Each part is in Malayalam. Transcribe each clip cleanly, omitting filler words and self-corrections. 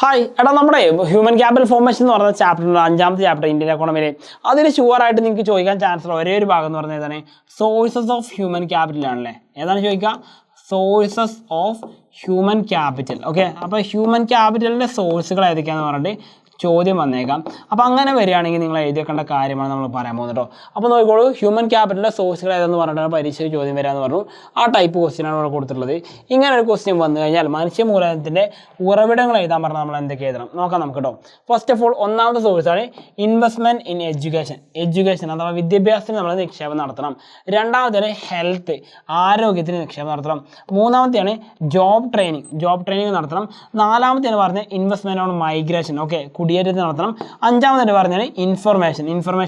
ഹായ് എടാ നമ്മുടെ ഹ്യൂമൻ ക്യാപിറ്റൽ ഫോർമേഷൻ എന്ന് പറയുന്ന ചാപ്റ്ററിൻ്റെ 5ാമത്തെ ചാപ്റ്റർ ഇന്ത്യൻ എക്കോണമിയിൽ അതിൽ ഷുവറായിട്ട് നിങ്ങൾക്ക് ചോദിക്കാൻ ചാൻസ് ഉള്ള ഒരേ ഒരു ഭാഗം എന്ന് പറഞ്ഞാൽ ഏതാണ് സോഴ്സസ് ഓഫ് ഹ്യൂമൻ ക്യാപിറ്റൽ ആണല്ലേ. ഏതാണ് ചോദിക്കുക? Sources of human capital. Okay, അപ്പോൾ ഹ്യൂമൻ ക്യാപിറ്റലിൻ്റെ സോഴ്സുകൾ ഏതൊക്കെയാണെന്ന് പറഞ്ഞിട്ട് ചോദ്യം വന്നേക്കാം. അപ്പോൾ അങ്ങനെ വരികയാണെങ്കിൽ നിങ്ങൾ എഴുതിയേക്കേണ്ട കാര്യമാണ് നമ്മൾ പറയാൻ പോകുന്നത് കേട്ടോ. അപ്പോൾ നോക്കിക്കോളൂ, ഹ്യൂമൻ ക്യാപിറ്റലിൻ്റെ സോഴ്സുകൾ ഏതെന്ന് പറഞ്ഞിട്ടാണ് പരീക്ഷയ്ക്ക് ചോദ്യം വരാമെന്ന് പറഞ്ഞു. ആ ടൈപ്പ് ക്വസ്റ്റ്യനാണ് ഇവിടെ കൊടുത്തിട്ടുള്ളത്. ഇങ്ങനെ ഒരു ക്വസ്റ്റ്യൻ വന്നു കഴിഞ്ഞാൽ മനുഷ്യ മൂലധനത്തിൻ്റെ ഉറവിടങ്ങൾ എഴുതാൻ പറഞ്ഞാൽ നമ്മൾ എന്തൊക്കെ എഴുതണം നോക്കാം നമുക്ക് കേട്ടോ. ഫസ്റ്റ് ഓഫ് ഓൾ ഒന്നാമത്തെ സോഴ്സാണ് ഇൻവെസ്റ്റ്മെൻറ്റ് ഇൻ എഡ്യൂക്കേഷൻ അഥവാ വിദ്യാഭ്യാസത്തിന് നമ്മൾ നിക്ഷേപം നടത്തണം. രണ്ടാമത്തേണ് ഹെൽത്ത്, ആരോഗ്യത്തിന് നിക്ഷേപം നടത്തണം. മൂന്നാമത്തെയാണ് ജോബ് ട്രെയിനിങ് നടത്തണം. നാലാമത്തെയാണ് പറഞ്ഞത് ഇൻവെസ്റ്റ്മെൻറ്റ് ഓൺ മൈഗ്രേഷൻ, ഓക്കെ, കുടിയേറ്റത്തിന് നടത്തണം. അഞ്ചാമതായിട്ട് പറഞ്ഞാൽ ഇൻഫർമേഷൻ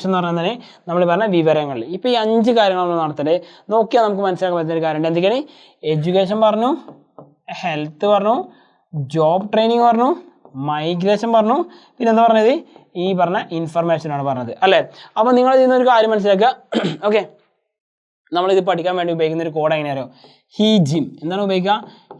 എന്ന് പറഞ്ഞാൽ നമ്മൾ പറഞ്ഞ വിവരങ്ങൾ. ഇപ്പോൾ ഈ 5 കാര്യങ്ങൾ നമ്മൾ നടത്തേണ്ടത് നോക്കിയാൽ നമുക്ക് മനസ്സിലാക്കാൻ പറ്റുന്ന ഒരു കാര്യമുണ്ട്. എന്തൊക്കെയാണ്? എഡ്യൂക്കേഷൻ പറഞ്ഞു, ഹെൽത്ത് പറഞ്ഞു, ജോബ് ട്രെയിനിങ് പറഞ്ഞു, മൈഗ്രേഷൻ പറഞ്ഞു, പിന്നെ എന്താ പറഞ്ഞത്? ഈ പറഞ്ഞ ഇൻഫർമേഷനാണ് പറഞ്ഞത് അല്ലേ. അപ്പോൾ നിങ്ങൾ ഇതിന്നൊരു കാര്യം മനസ്സിലാക്കുക. ഓക്കെ, നമ്മളിത് പഠിക്കാൻ വേണ്ടി ഉപയോഗിക്കുന്ന ഒരു കോഡ് എങ്ങനെയാണോ? ഹി ജിം എന്താണ് ഉപയോഗിക്കുക?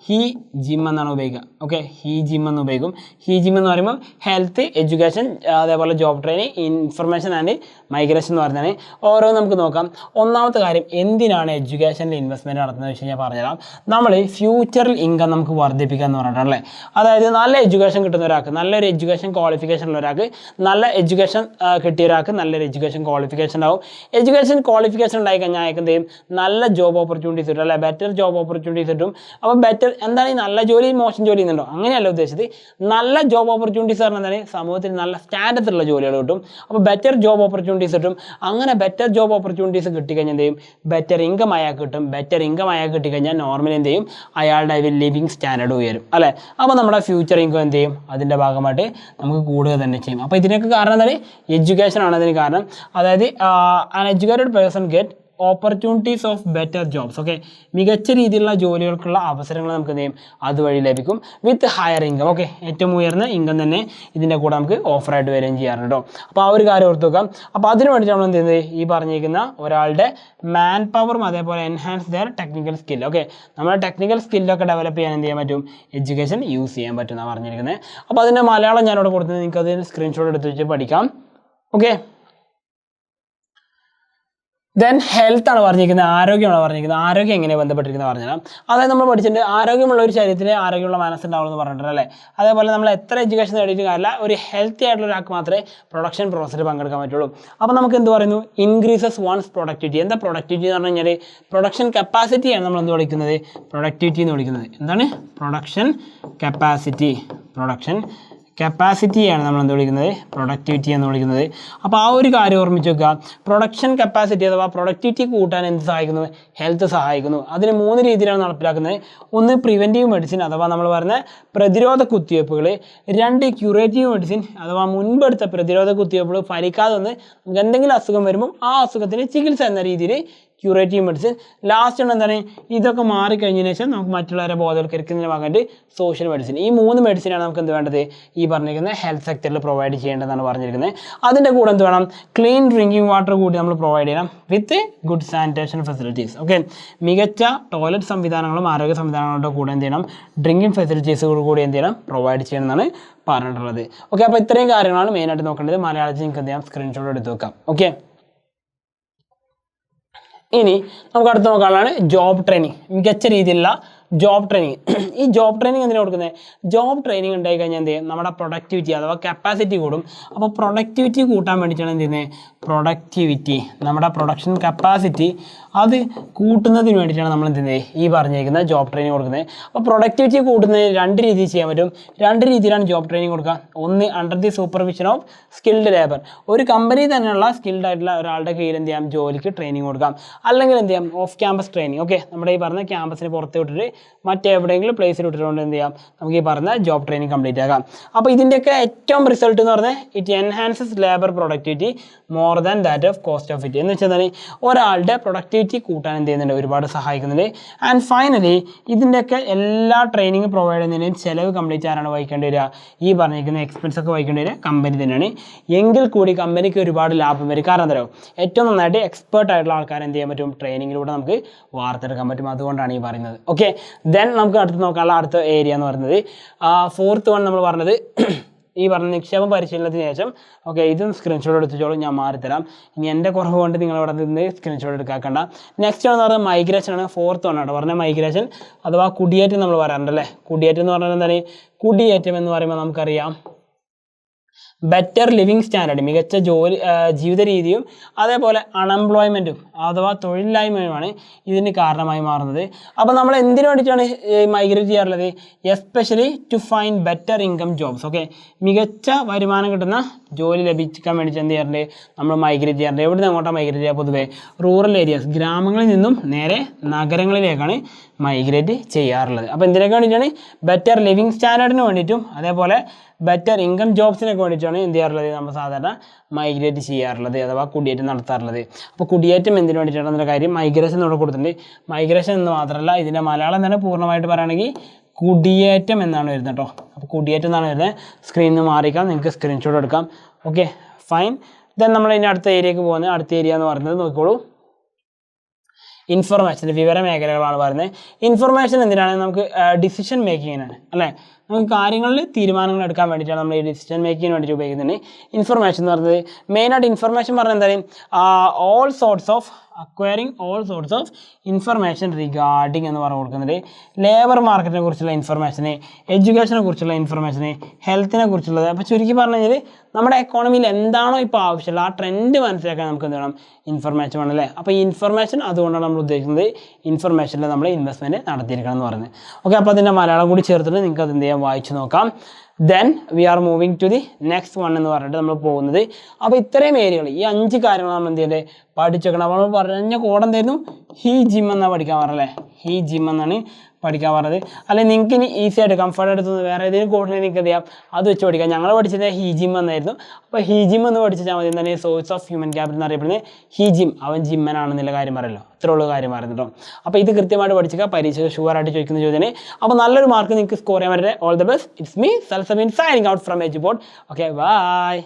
ഹി ജിം എന്നാണ് ഉപയോഗിക്കുക. ഓക്കെ, ഹി ജിം എന്ന് ഉപയോഗിക്കും. ഹി ജിം എന്ന് പറയുമ്പോൾ ഹെൽത്ത്, എഡ്യൂക്കേഷൻ, അതേപോലെ job training, information and migration എന്ന് പറഞ്ഞാൽ ഓരോ നമുക്ക് നോക്കാം. ഒന്നാമത്തെ കാര്യം, എന്തിനാണ് എഡ്യൂക്കേഷനിൽ ഇൻവെസ്റ്റ്മെൻറ്റ് നടത്തുന്നത് വെച്ച് കഴിഞ്ഞാൽ പറഞ്ഞുതരാം. നമ്മൾ ഫ്യൂച്ചറിൽ ഇൻകം നമുക്ക് വർദ്ധിപ്പിക്കുക എന്ന് പറഞ്ഞിട്ടല്ലേ. അതായത് നല്ല എഡ്യൂക്കേഷൻ കിട്ടുന്ന ഒരാൾക്ക്, നല്ലൊരു എഡ്യൂക്കേഷൻ ക്വാളിഫിക്കേഷൻ ഉള്ള ഒരാൾക്ക്, നല്ല എഡ്യൂക്കേഷൻ കിട്ടിയ ഒരാൾക്ക് നല്ലൊരു എഡ്യൂക്കേഷൻ ക്വാളിഫിക്കേഷൻ ഉണ്ടാവും. എഡ്യൂക്കേഷൻ ക്വാളിഫിക്കേഷൻ ഉണ്ടായി കഴിഞ്ഞാൽ അയാൾക്ക് എന്ത് ചെയ്യും? നല്ല ജോബ് ഓപ്പർച്യൂണിറ്റീസ് കിട്ടും അല്ലെ, ബെറ്റർ ജോബ് ഓപ്പർച്യൂണിറ്റീസ് കിട്ടും. അപ്പോൾ ബെറ്റർ എന്താണ് ഈ നല്ല ജോലി മോശം ജോലി എന്നുണ്ടോ? അങ്ങനെയല്ല ഉദ്ദേശിച്ചത്. നല്ല ജോബ് ഓപ്പർച്യൂണിറ്റീസ് പറഞ്ഞാൽ എന്താണ്? സമൂഹത്തിൽ നല്ല സ്റ്റാൻഡേർഡുള്ള ജോലികൾ കിട്ടും. അപ്പോൾ ബെറ്റർ ജോബ് ഓപ്പർച്യൂണിറ്റീസ് കിട്ടും. അങ്ങനെ ബെറ്റർ ജോബ് ഓപ്പർച്യൂണിറ്റീസ് കിട്ടിക്കഴിഞ്ഞാൽ എന്ത് ചെയ്യും? ബെറ്റർ ഇൻകം അയാൾക്ക് കിട്ടും. ബെറ്റർ ഇൻകം അയാൾക്ക് കിട്ടിക്കഴിഞ്ഞാൽ നോർമലി എന്ത് ചെയ്യും? അയാളുടെ ലിവിങ് സ്റ്റാൻഡേർഡ് ഉയരും അല്ലേ. അപ്പോൾ നമ്മുടെ ഫ്യൂച്ചർ ഇൻകം എന്ത് ചെയ്യും? അതിൻ്റെ ഭാഗമായിട്ട് നമുക്ക് കൂടുക തന്നെ ചെയ്യും. അപ്പോൾ ഇതിനൊക്കെ കാരണം എന്താണ്? എഡ്യൂക്കേഷൻ ആണ് അതിന് കാരണം. അതായത് an educated person get opportunities of better jobs. Okay, മികച്ച രീതിയിലുള്ള ജോലികൾക്കുള്ള അവസരങ്ങൾ നമുക്ക് എന്ത് ചെയ്യും? അതുവഴി ലഭിക്കും. വിത്ത് ഹയർ ഇൻകം. ഓക്കെ, ഏറ്റവും ഉയർന്ന ഇൻകം തന്നെ ഇതിൻ്റെ കൂടെ നമുക്ക് ഓഫറായിട്ട് വരികയും ചെയ്യാറുണ്ട് കേട്ടോ. അപ്പോൾ ആ ഒരു കാര്യം ഓർത്ത് വെക്കാം. അപ്പോൾ അതിന് വേണ്ടിയിട്ട് നമ്മൾ എന്ത് ചെയ്യുന്നത്? ഈ പറഞ്ഞിരിക്കുന്ന ഒരാളുടെ മാൻ പവറും അതേപോലെ enhance their technical skill. Okay, നമ്മുടെ ടെക്നിക്കൽ സ്കില്ലൊക്കെ ഡെവലപ്പ് ചെയ്യാൻ എന്ത് ചെയ്യാൻ പറ്റും? എഡ്യൂക്കേഷൻ യൂസ് ചെയ്യാൻ പറ്റും എന്നാണ് പറഞ്ഞിരിക്കുന്നത്. അപ്പോൾ അതിൻ്റെ മലയാളം ഞാനിവിടെ കൊടുത്തത് നിങ്ങൾക്ക് അതിന് സ്ക്രീൻഷോട്ട് എടുത്ത് വെച്ച് പഠിക്കാം. ഓക്കെ, ദെൻ ഹെൽത്ത് ആണ് പറഞ്ഞിരിക്കുന്നത്, ആരോഗ്യമാണ് പറഞ്ഞിരിക്കുന്നത്. ആരോഗ്യം എങ്ങനെ ബന്ധപ്പെട്ടിരിക്കുന്നത് പറഞ്ഞാൽ, അതായത് നമ്മൾ പഠിച്ചിട്ടുണ്ട് ആരോഗ്യമുള്ള ഒരു ശരീരത്തിന് ആരോഗ്യമുള്ള മനസ്സുണ്ടാവുമെന്ന് പറഞ്ഞിട്ടുണ്ട് അല്ലേ. അതേപോലെ നമ്മൾ എത്ര എഡ്യൂക്കേഷൻ നേടിയിട്ട് കാര്യമില്ല, ഒരു ഹെൽത്തി ആയിട്ടുള്ള ഒരാൾക്ക് മാത്രമേ പ്രൊഡക്ഷൻ പ്രോസസ്സിൽ പങ്കെടുക്കാൻ പറ്റുള്ളൂ. അപ്പോൾ നമുക്ക് എന്ത് പറയുന്നു? Increases one's productivity. എന്താ പ്രൊഡക്ടിവിറ്റി എന്ന് പറഞ്ഞു കഴിഞ്ഞാൽ പ്രൊഡക്ഷൻ കപ്പാസിറ്റിയാണ് നമ്മൾ എന്ത് വിളിക്കുന്നത്? പ്രൊഡക്ടിവിറ്റി എന്ന് വിളിക്കുന്നത്. എന്താണ്? പ്രൊഡക്ഷൻ കപ്പാസിറ്റിയാണ് നമ്മൾ എന്ത് വിളിക്കുന്നത്? പ്രൊഡക്ടിവിറ്റി എന്ന് വിളിക്കുന്നത്. അപ്പോൾ ആ ഒരു കാര്യം ഓർമ്മിച്ച് വെക്കുക. പ്രൊഡക്ഷൻ കപ്പാസിറ്റി അഥവാ പ്രൊഡക്ടിവിറ്റി കൂട്ടാൻ എന്ത് സഹായിക്കുന്നു? ഹെൽത്ത് സഹായിക്കുന്നു. അതിന് 3 രീതിയിലാണ് നടപ്പിലാക്കുന്നത്. ഒന്ന് പ്രിവെൻറ്റീവ് മെഡിസിൻ അഥവാ നമ്മൾ പറഞ്ഞ പ്രതിരോധ കുത്തിവയ്പ്പുകൾ. 2 ക്യൂറേറ്റീവ് മെഡിസിൻ അഥവാ മുൻപെടുത്ത പ്രതിരോധ കുത്തിവയ്പ്പുകൾ ഫലിക്കാതെ വന്ന് നമുക്ക് എന്തെങ്കിലും അസുഖം വരുമ്പോൾ ആ അസുഖത്തിന് ചികിത്സ എന്ന രീതിയിൽ ക്യൂറേറ്റീവ് മെഡിസിൻ. ലാസ്റ്റ് ഉണ്ട് എന്താണ്? ഇതൊക്കെ മാറിക്കഴിഞ്ഞതിന് ശേഷം നമുക്ക് മറ്റുള്ളവരെ ബോധവൽക്കരിക്കുന്നതിന് ഭാഗമായിട്ട് സോഷ്യൽ മെഡിസിൻ. ഈ 3 മെഡിസിനാണ് നമുക്ക് എന്ത് വേണ്ടത്? ഈ പറഞ്ഞിരിക്കുന്നത് ഹെൽത്ത് സെക്ടറിൽ പ്രൊവൈഡ് ചെയ്യേണ്ടതെന്നാണ് പറഞ്ഞിരിക്കുന്നത്. അതിൻ്റെ കൂടെ എന്ത് വേണം? ക്ലീൻ ഡ്രിങ്കിങ് വാട്ടർ കൂടി നമ്മൾ പ്രൊവൈഡ് ചെയ്യണം with good sanitation facilities. Okay, മികച്ച ടോയ്ലറ്റ് സംവിധാനങ്ങളും ആരോഗ്യ സംവിധാനങ്ങളുടെ കൂടെ എന്ത് ചെയ്യണം? ഡ്രിങ്കിങ് ഫെസിലിറ്റീസുകൾ കൂടി എന്ത് ചെയ്യണം? പ്രൊവൈഡ് ചെയ്യണം എന്നാണ് പറഞ്ഞിട്ടുള്ളത്. ഓക്കെ, അപ്പോൾ ഇത്രയും കാര്യങ്ങളാണ് മെയിനായിട്ട് നോക്കേണ്ടത്. മലയാളത്തിൽ നിങ്ങൾക്ക് എന്ത് ചെയ്യാം? സ്ക്രീൻഷോട്ട് എടുത്ത് വെക്കാം. ഓക്കെ, ഇനി നമുക്ക് അടുത്ത് നോക്കാനുള്ളതാണ് ജോബ് ട്രെയിനിങ്. മികച്ച രീതിയിലുള്ള ജോബ് ട്രെയിനിങ്. ഈ ജോബ് ട്രെയിനിങ് എന്തിനാണ് കൊടുക്കുന്നത്? ജോബ് ട്രെയിനിങ് ഉണ്ടായി കഴിഞ്ഞാൽ എന്ത് ചെയ്യും? നമ്മുടെ പ്രൊഡക്ടിവിറ്റി അഥവാ കപ്പാസിറ്റി കൂടും. അപ്പോൾ പ്രൊഡക്ടിവിറ്റി കൂട്ടാൻ വേണ്ടിയിട്ടാണ് എന്ത് ചെയ്യുന്നത്? നമ്മുടെ പ്രൊഡക്ഷൻ കപ്പാസിറ്റി അത് കൂട്ടുന്നതിന് വേണ്ടിയിട്ടാണ് നമ്മൾ എന്ത് ചെയ്യുന്നത്? ഈ പറഞ്ഞിരിക്കുന്ന ജോബ് ട്രെയിനിങ് കൊടുക്കുന്നത്. അപ്പോൾ പ്രൊഡക്ടിവിറ്റി കൂട്ടുന്നതിന് 2 രീതിയിൽ ചെയ്യാൻ പറ്റും. 2 രീതിയിലാണ് ജോബ് ട്രെയിനിങ് കൊടുക്കുക. ഒന്ന് under the supervision of skilled labour. ഒരു കമ്പനി തന്നെയുള്ള സ്കിൽഡ് ആയിട്ടുള്ള ഒരാളുടെ കീഴിൽ എന്ത് ചെയ്യാം? ജോലിക്ക് ട്രെയിനിങ് കൊടുക്കാം. അല്ലെങ്കിൽ എന്ത് ചെയ്യാം? Off campus training. ഓക്കെ, നമ്മുടെ ഈ പറഞ്ഞ ക്യാമ്പസിന് പുറത്ത് വിട്ടിട്ട് മറ്റെവിടെയെങ്കിലും പ്ലേസിൽ വിട്ടിട്ടുകൊണ്ട് എന്ത് ചെയ്യാം? നമുക്ക് ഈ പറഞ്ഞ ജോബ് ട്രെയിനിങ് കംപ്ലീറ്റ് ആക്കാം. അപ്പോൾ ഇതിൻ്റെയൊക്കെ ഏറ്റവും റിസൾട്ട് എന്ന് പറഞ്ഞാൽ it enhances labour productivity more more than that of cost of it. എന്ന് വെച്ചാൽ ഒരാളുടെ പ്രൊഡക്ടിവിറ്റി കൂട്ടാൻ എന്ത് ചെയ്യുന്നുണ്ട്, ഒരുപാട് സഹായിക്കുന്നുണ്ട്. ആൻഡ് ഫൈനലി ഇതിൻ്റെയൊക്കെ എല്ലാ ട്രെയിനിങ് പ്രൊവൈഡ് ചെയ്യുന്നതിനും ചിലവ് കംപ്ലീറ്റ് ആരാണ് വഹിക്കേണ്ടി വരിക, ഈ പറഞ്ഞിരിക്കുന്ന എക്സ്പെൻസ് ഒക്കെ വഹിക്കേണ്ടി വരിക കമ്പനി തന്നെയാണ്. എങ്കിൽ കൂടി കമ്പനിക്ക് ഒരുപാട് ലാഭം വരും. കാരണം എന്താ പറയുക, ഏറ്റവും നന്നായിട്ട് എക്സ്പേർട്ട് ആയിട്ടുള്ള ആൾക്കാർ എന്ത് ചെയ്യാൻ പറ്റും, ട്രെയിനിങ്ങിലൂടെ നമുക്ക് വാർത്തെടുക്കാൻ പറ്റും. അതുകൊണ്ടാണ് ഈ പറയുന്നത്. ഓക്കെ, ദെൻ നമുക്ക് അടുത്ത് നോക്കാനുള്ള അടുത്ത ഏരിയ എന്ന് പറയുന്നത് ഫോർത്ത് വൺ നമ്മൾ പറഞ്ഞത് ഈ പറഞ്ഞ നിക്ഷേപം പരിശീലനത്തിന് ശേഷം. ഓക്കെ, ഇതും സ്ക്രീൻഷോട്ട് എടുത്തോളൂ, ഞാൻ മാറിത്തരാം. ഇനി എൻ്റെ കുറവ് കൊണ്ട് നിങ്ങൾ ഇവിടെ നിന്ന് സ്ക്രീൻഷോട്ട് എടുക്കാക്കണ്ട. നെക്സ്റ്റ് എന്ന് പറയുന്നത് മൈഗ്രേഷൻ ആണ്. ഫോർത്ത് വൺ ആണ് പറഞ്ഞ മൈഗ്രേഷൻ അഥവാ കുടിയേറ്റം നമ്മൾ പറയാറുണ്ടല്ലേ. കുടിയേറ്റം എന്ന് പറഞ്ഞാൽ എന്താണ്, കുടിയേറ്റം എന്ന് പറയുമ്പോൾ നമുക്കറിയാം ബെറ്റർ ലിവിങ് സ്റ്റാൻഡേർഡ്, മികച്ച ജീവിത രീതിയും അതേപോലെ അൺഎംപ്ലോയ്മെൻറ്റും അഥവാ തൊഴിലില്ലായ്മയുമാണ് ഇതിന് കാരണമായി മാറുന്നത്. അപ്പോൾ നമ്മൾ എന്തിനു വേണ്ടിയിട്ടാണ് മൈഗ്രേറ്റ് ചെയ്യാറുള്ളത്, especially to find better income jobs. Okay, മികച്ച വരുമാനം കിട്ടുന്ന ജോലി ലഭിക്കാൻ വേണ്ടിയിട്ട് എന്ത് ചെയ്യാറുണ്ട്, നമ്മൾ മൈഗ്രേറ്റ് ചെയ്യാറുണ്ട്. എവിടെ നിന്ന് അങ്ങോട്ടാണ് മൈഗ്രേറ്റ് ചെയ്യുക, പൊതുവേ റൂറൽ ഏരിയാസ്, ഗ്രാമങ്ങളിൽ നിന്നും നേരെ നഗരങ്ങളിലേക്കാണ് മൈഗ്രേറ്റ് ചെയ്യാറുള്ളത്. അപ്പോൾ എന്തിനൊക്കെ വേണ്ടിയിട്ടാണ്, ബെറ്റർ ലിവിങ് സ്റ്റാൻഡേർഡിന് വേണ്ടിയിട്ടും അതേപോലെ ബെറ്റർ ഇൻകം ജോബ്സിനൊക്കെ വേണ്ടിയിട്ടാണ് എന്ത് ചെയ്യാറുള്ളത്, നമ്മൾ സാധാരണ മൈഗ്രേറ്റ് ചെയ്യാറുള്ളത് അഥവാ കുടിയേറ്റം നടത്താറുള്ളത്. അപ്പോൾ കുടിയേറ്റം എന്തിനു വേണ്ടിയിട്ടാണെന്നുള്ള കാര്യം മൈഗ്രേഷൻ ഇവിടെ കൊടുത്തിട്ടുണ്ട്. മൈഗ്രേഷൻ എന്ന് മാത്രമല്ല, ഇതിൻ്റെ മലയാളം തന്നെ പൂർണ്ണമായിട്ട് പറയുകയാണെങ്കിൽ കുടിയേറ്റം എന്നാണ് വരുന്നത് കേട്ടോ. അപ്പോൾ കുടിയേറ്റം എന്നാണ് വരുന്നത്. സ്ക്രീനിൽ നിന്ന് മാറിക്കാം, നിങ്ങൾക്ക് സ്ക്രീൻഷോട്ട് എടുക്കാം. Okay fine. ദെൻ നമ്മൾ ഇനി അടുത്ത ഏരിയക്ക് പോകുന്നത്, അടുത്ത ഏരിയ എന്ന് പറയുന്നത് നോക്കിക്കോളൂ, ഇൻഫർമേഷൻ, വിവര മേഖലകളാണ് പറയുന്നത്. ഇൻഫർമേഷൻ എന്തിനാണ്, നമുക്ക് ഡിസിഷൻ മേക്കിങ്ങിനാണ് അല്ലേ. നമുക്ക് കാര്യങ്ങളിൽ തീരുമാനങ്ങൾ എടുക്കാൻ വേണ്ടിയിട്ടാണ് നമ്മൾ ഈ ഡിസിഷൻ മേക്കിങ്ങിന് വേണ്ടിയിട്ട് ഉപയോഗിക്കുന്നത്. ഇൻഫർമേഷൻ എന്ന് പറയുന്നത് മെയിനായിട്ട് ഇൻഫർമേഷൻ പറഞ്ഞാൽ എന്തായാലും all sorts of acquiring all sorts of information regarding എന്ന് പറഞ്ഞു കൊടുക്കുന്നത് ലേബർ മാർക്കറ്റിനെ കുറിച്ചുള്ള ഇൻഫർമേഷന്, എഡ്യൂക്കേഷനെ കുറിച്ചുള്ള ഇൻഫർമേഷന്, ഹെൽത്തിനെ കുറിച്ചുള്ളത്. അപ്പോൾ ചുരുക്കി പറഞ്ഞു കഴിഞ്ഞാൽ നമ്മുടെ എക്കോണമിയിൽ എന്താണോ ഇപ്പോൾ ആവശ്യമുള്ള ആ ട്രെൻഡ് മനസ്സിലാക്കാൻ നമുക്ക് എന്ത് വേണം, ഇൻഫർമേഷൻ വേണം അല്ലേ. അപ്പോൾ ഈ ഇൻഫർമേഷൻ അതുകൊണ്ടാണ് നമ്മൾ ഉദ്ദേശിക്കുന്നത് ഇൻഫർമേഷനിൽ നമ്മൾ ഇൻവെസ്റ്റ്മെൻറ്റ് നടത്തിയിരിക്കണം എന്ന് പറയുന്നത്. ഓക്കെ, അപ്പോൾ അതിൻ്റെ മലയാളം കൂടി ചേർത്തിട്ട് നിങ്ങൾക്ക് അത് എന്ത് ചെയ്യാം, വായിച്ച് നോക്കാം. Then we are moving to the next one എന്ന് പറഞ്ഞിട്ട് നമ്മൾ പോകുന്നത്. അപ്പോൾ ഇത്രയും ഏരിയകൾ, ഈ 5 കാര്യങ്ങൾ നമ്മൾ എന്ത് ചെയ്യേണ്ടത്, പഠിച്ചു വെക്കണം. നമ്മൾ പറഞ്ഞ കോഡ് എന്തായിരുന്നു, ഹീ ജിം എന്നാണ് പഠിക്കാൻ പറഞ്ഞല്ലേ. ഹീ ജിം എന്നാണ് പഠിക്കാൻ പറഞ്ഞത്. അല്ലെങ്കിൽ നിങ്ങൾക്ക് ഇനി ഈസി ആയിട്ട് കംഫർട്ട് എടുത്ത് വേറെ ഏതെങ്കിലും കോഡിനെ നിങ്ങൾക്ക് എന്ത് ചെയ്യാം, അത് വെച്ച് പഠിക്കാം. ഞങ്ങൾ പഠിച്ചത് ഹീ ജിം എന്നായിരുന്നു. അപ്പോൾ ഹീ ജിം എന്ന് പഠിച്ചാൽ മതി. എന്താണ് സോഴ്സ് ഓഫ് ഹ്യൂമൻ ക്യാപിറ്റൽ എന്ന് അറിയപ്പെടുന്നത് ഹീ ജിം, അവൻ ജിമ്മനാണെന്നുള്ള കാര്യം പറയല്ലോ, അത്ര ഉള്ള കാര്യം പറയുന്നത് കേട്ടോ. അപ്പോൾ ഇത് കൃത്യമായിട്ട് പഠിക്കുക, പരീക്ഷ ഷുവറായിട്ട് ചോദിക്കുന്ന ചോദ്യം. അപ്പോൾ നല്ലൊരു മാർക്ക് നിങ്ങൾക്ക് സ്കോർ ചെയ്യാൻ പറ്റട്ടെ. All the best. It's me Salsabeen signing out from Eduboard. Okay by.